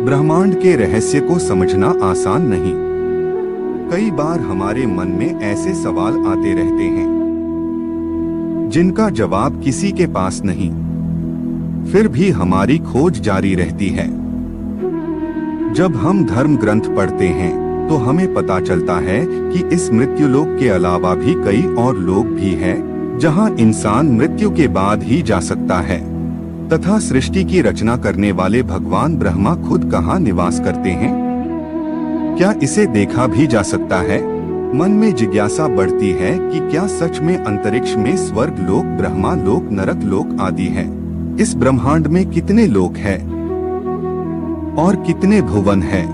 ब्रह्मांड के रहस्य को समझना आसान नहीं। कई बार हमारे मन में ऐसे सवाल आते रहते हैं जिनका जवाब किसी के पास नहीं, फिर भी हमारी खोज जारी रहती है। जब हम धर्म ग्रंथ पढ़ते हैं तो हमें पता चलता है कि इस मृत्युलोक के अलावा भी कई और लोक भी हैं, जहां इंसान मृत्यु के बाद ही जा सकता है। तथा सृष्टि की रचना करने वाले भगवान ब्रह्मा खुद कहाँ निवास करते हैं? क्या इसे देखा भी जा सकता है? मन में जिज्ञासा बढ़ती है कि क्या सच में अंतरिक्ष में स्वर्ग लोक, ब्रह्मा लोक, नरक लोक आदि है? इस ब्रह्मांड में कितने लोक हैं और कितने भुवन हैं?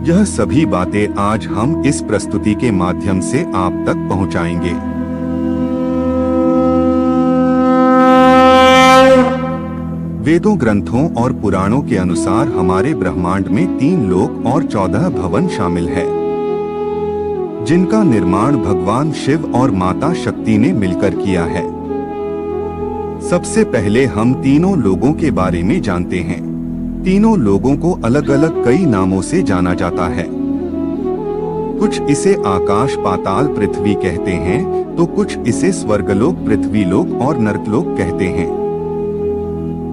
यह सभी बातें आज हम इस प्रस्तुति के माध्यम से आप तक पहुंचाएंगे। वेदों, ग्रंथों और पुराणों के अनुसार हमारे ब्रह्मांड में 3 लोक और 14 भवन शामिल है, जिनका निर्माण भगवान शिव और माता शक्ति ने मिलकर किया है। सबसे पहले हम तीनों लोगों के बारे में जानते हैं। तीनों लोगों को अलग अलग कई नामों से जाना जाता है। कुछ इसे आकाश, पाताल, पृथ्वी कहते हैं, तो कुछ इसे स्वर्गलोक, पृथ्वीलोक और नरकलोक कहते हैं,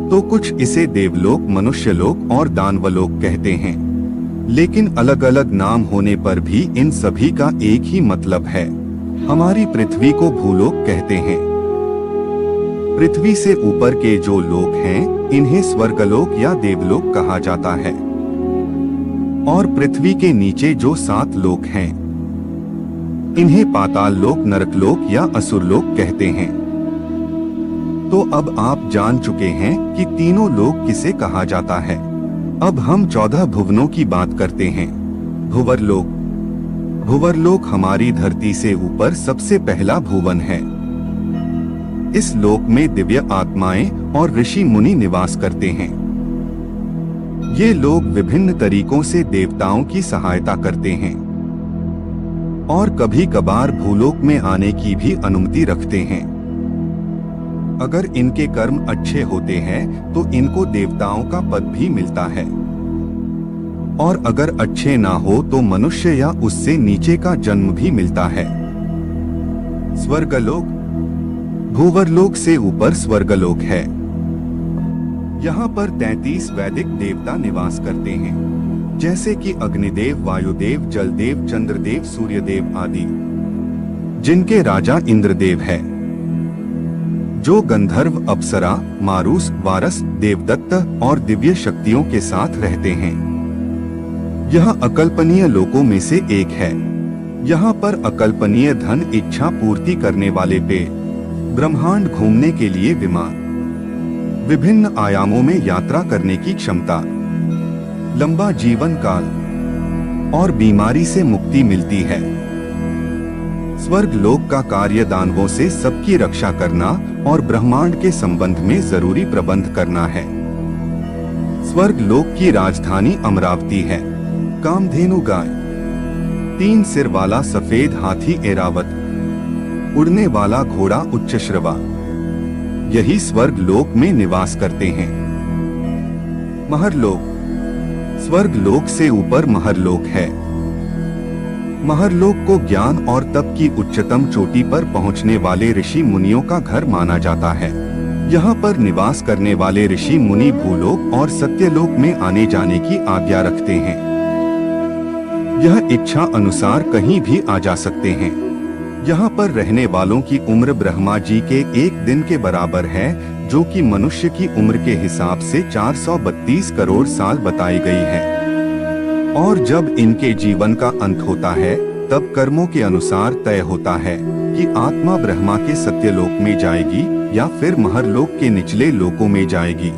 तो कुछ इसे देवलोक, मनुष्यलोक और दानवलोक कहते हैं। लेकिन अलग अलग नाम होने पर भी इन सभी का एक ही मतलब है। हमारी पृथ्वी को भूलोक कहते हैं। पृथ्वी से ऊपर के जो लोक हैं, इन्हें स्वर्गलोक या देवलोक कहा जाता है। और पृथ्वी के नीचे जो 7 लोक हैं, इन्हें पाताल लोक, नरकलोक या असुरलोक कहते हैं। तो अब आप जान चुके हैं कि तीनों लोक किसे कहा जाता है। अब हम 14 भुवनों की बात करते हैं। भुवरलोक। भुवरलोक हमारी धरती से ऊपर सबसे पहला भुवन है। इस लोक में दिव्य आत्माएं और ऋषि मुनि निवास करते हैं। ये लोग विभिन्न तरीकों से देवताओं की सहायता करते हैं और कभी कभार भूलोक में आने की भी अनुमति रखते हैं। अगर इनके कर्म अच्छे होते हैं तो इनको देवताओं का पद भी मिलता है, और अगर अच्छे ना हो तो मनुष्य या उससे नीचे का जन्म भी मिलता है। स्वर्गलोक। भूवरलोक से ऊपर स्वर्गलोक है। यहाँ पर 33 वैदिक देवता निवास करते हैं, जैसे कि अग्निदेव, वायुदेव, जलदेव, चंद्रदेव, सूर्यदेव आदि, जिनके राजा इंद्रदेव है, जो गंधर्व, अप्सरा, मारूस, वारस, देवदत्त और दिव्य शक्तियों के साथ रहते हैं। यह अकल्पनीय लोकों में से एक है। यहाँ पर अकल्पनीय धन इच्छा पूर्ति करने वाले पेड़, ब्रह्मांड घूमने के लिए विमान, विभिन्न आयामों में यात्रा करने की क्षमता, लंबा जीवन काल और बीमारी से मुक्ति मिलती है। स्वर्ग लोक का कार्य दानवों से सबकी रक्षा करना और ब्रह्मांड के संबंध में जरूरी प्रबंध करना है। स्वर्ग लोक की राजधानी अमरावती है। कामधेनु गाय, 3 सिर वाला सफेद हाथी ऐरावत, उड़ने वाला घोड़ा उच्चश्रवा, यही स्वर्ग लोक में निवास करते हैं। महरलोक। स्वर्ग लोक से ऊपर महरलोक है। महरलोक को ज्ञान और तप की उच्चतम चोटी पर पहुंचने वाले ऋषि मुनियों का घर माना जाता है। यहाँ पर निवास करने वाले ऋषि मुनि भूलोक और सत्यलोक में आने जाने की आज्ञा रखते हैं। यह इच्छा अनुसार कहीं भी आ जा सकते हैं। यहाँ पर रहने वालों की उम्र ब्रह्मा जी के 1 दिन के बराबर है, जो कि मनुष्य की उम्र के हिसाब से 432 करोड़ साल बताई गई है। और जब इनके जीवन का अंत होता है, तब कर्मों के अनुसार तय होता है कि आत्मा ब्रह्मा के सत्यलोक में जाएगी या फिर महरलोक के निचले लोकों में जाएगी।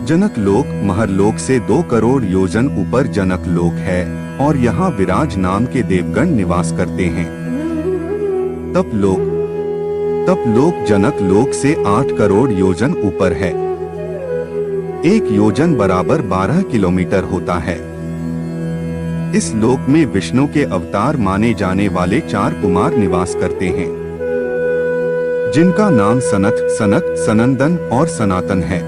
जनक लोक। महरलोक से 2 करोड़ योजन ऊपर जनक लोक है और यहाँ विराज नाम के देवगण निवास करते हैं। तपलोक। तपलोक जनक लोक से 8 करोड़ योजन ऊपर है। 1 योजन बराबर 12 किलोमीटर होता है। इस लोक में विष्णु के अवतार माने जाने वाले 4 कुमार निवास करते हैं, जिनका नाम सनत, सनक, सनंदन और सनातन है।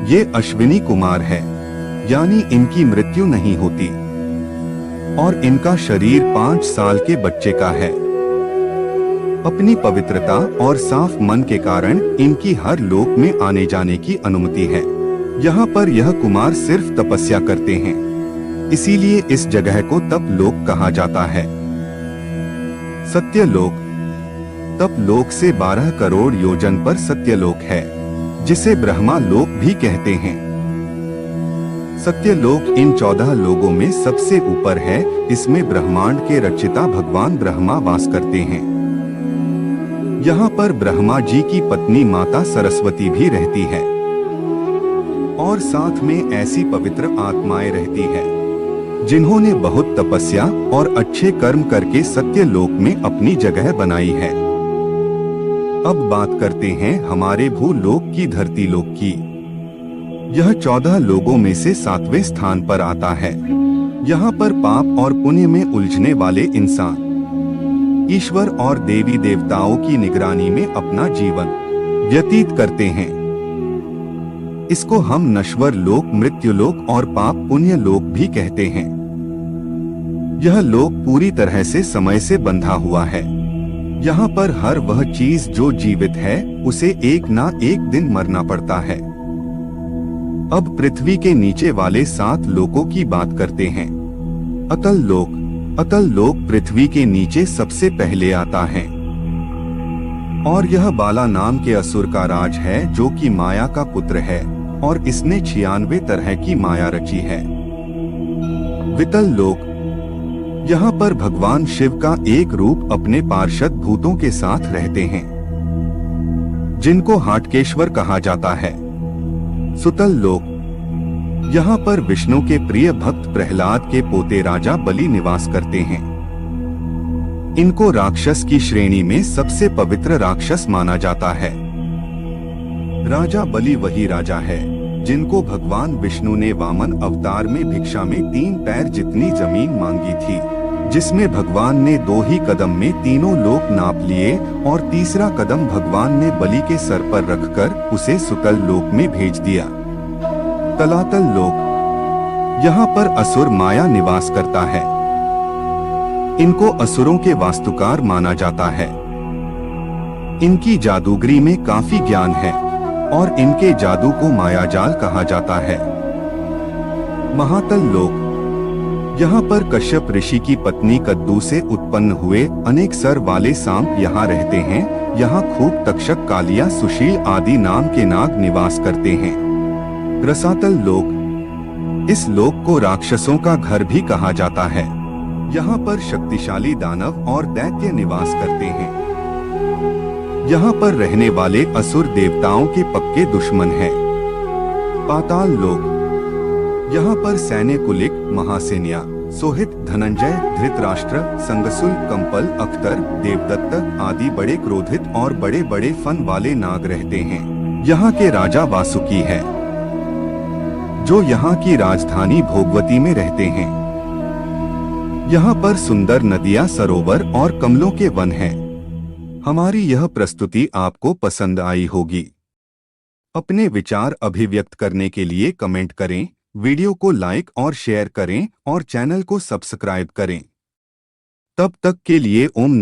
ये अश्विनी कुमार है, यानी इनकी मृत्यु नहीं होती और इनका शरीर 5 साल के बच्चे का है। अपनी पवित्रता और साफ मन के कारण इनकी हर लोक में आने जाने की अनुमति है। यहाँ पर यह कुमार सिर्फ तपस्या करते हैं, इसीलिए इस जगह को तप लोक कहा जाता है। सत्यलोक, तप लोक से 12 करोड़ योजन पर सत्यलोक है, जिसे ब्रह्मा लोक भी कहते हैं। सत्यलोक इन 14 लोगों में सबसे ऊपर है। इसमें ब्रह्मांड के रचयिता भगवान ब्रह्मा वास करते हैं। यहाँ पर ब्रह्मा जी की पत्नी माता सरस्वती भी रहती है और साथ में ऐसी पवित्र आत्माएं रहती है जिन्होंने बहुत तपस्या और अच्छे कर्म करके सत्यलोक में अपनी जगह बनाई है। अब बात करते हैं हमारे भूलोक की, धरती लोक की। यह 14 लोगों में से 7वें स्थान पर आता है। यहाँ पर पाप और पुण्य में उलझने वाले इंसान ईश्वर और देवी देवताओं की निगरानी में अपना जीवन व्यतीत करते हैं। इसको हम नश्वर लोक, मृत्यु लोक और पाप पुण्य लोक भी कहते हैं। यह लोक पूरी तरह से समय से बंधा हुआ है। यहाँ पर हर वह चीज जो जीवित है उसे एक ना एक दिन मरना पड़ता है। अब पृथ्वी के नीचे वाले 7 लोकों की बात करते हैं। अतल लोक, अतल लोक पृथ्वी के नीचे सबसे पहले आता है और यह बाला नाम के असुर का राज है, जो कि माया का पुत्र है और इसने 96 तरह की माया रची है। वितल लोक, यहाँ पर भगवान शिव का एक रूप अपने पार्षद भूतों के साथ रहते हैं, जिनको हाटकेश्वर कहा जाता है। सुतल लोक, यहाँ पर विष्णु के प्रिय भक्त प्रहलाद के पोते राजा बलि निवास करते हैं। इनको राक्षस की श्रेणी में सबसे पवित्र राक्षस माना जाता है। राजा बलि वही राजा है जिनको भगवान विष्णु ने वामन अवतार में भिक्षा में 3 पैर जितनी जमीन मांगी थी, जिसमें भगवान ने 2 ही कदम में तीनों लोक नाप लिए और तीसरा कदम भगवान ने बलि के सर पर रखकर उसे सुतल लोक में भेज दिया। तलातल लोक, यहाँ पर असुर माया निवास करता है। इनको असुरों के वास्तुकार माना जाता है। इनकी जादूगरी में काफी ज्ञान है और इनके जादू को मायाजाल कहा जाता है। महातल लोक, यहाँ पर कश्यप ऋषि की पत्नी कद्दू से उत्पन्न हुए अनेक सर वाले सांप यहाँ रहते हैं। यहाँ खूब तक्षक, कालिया, सुशील आदि नाम के नाग निवास करते हैं। रसातल लोक, इस लोक को राक्षसों का घर भी कहा जाता है। यहाँ पर शक्तिशाली दानव और दैत्य निवास करते हैं। यहाँ पर रहने वाले असुर देवताओं के पक्के दुश्मन हैं। पाताल लोक, यहाँ पर सैन्य कुलिक, महासेनिया, सोहित, धनंजय, धृतराष्ट्र, संगसुल, कंपल, अख्तर, देवदत्त आदि बड़े क्रोधित और बड़े बड़े फन वाले नाग रहते हैं। यहाँ के राजा वासुकी है, जो यहाँ की राजधानी भोगवती में रहते हैं। यहाँ पर सुंदर नदियाँ, सरोवर और कमलों के वन हैं। हमारी यह प्रस्तुति आपको पसंद आई होगी। अपने विचार अभिव्यक्त करने के लिए कमेंट करें, वीडियो को लाइक और शेयर करें और चैनल को सब्सक्राइब करें। तब तक के लिए ओम नमः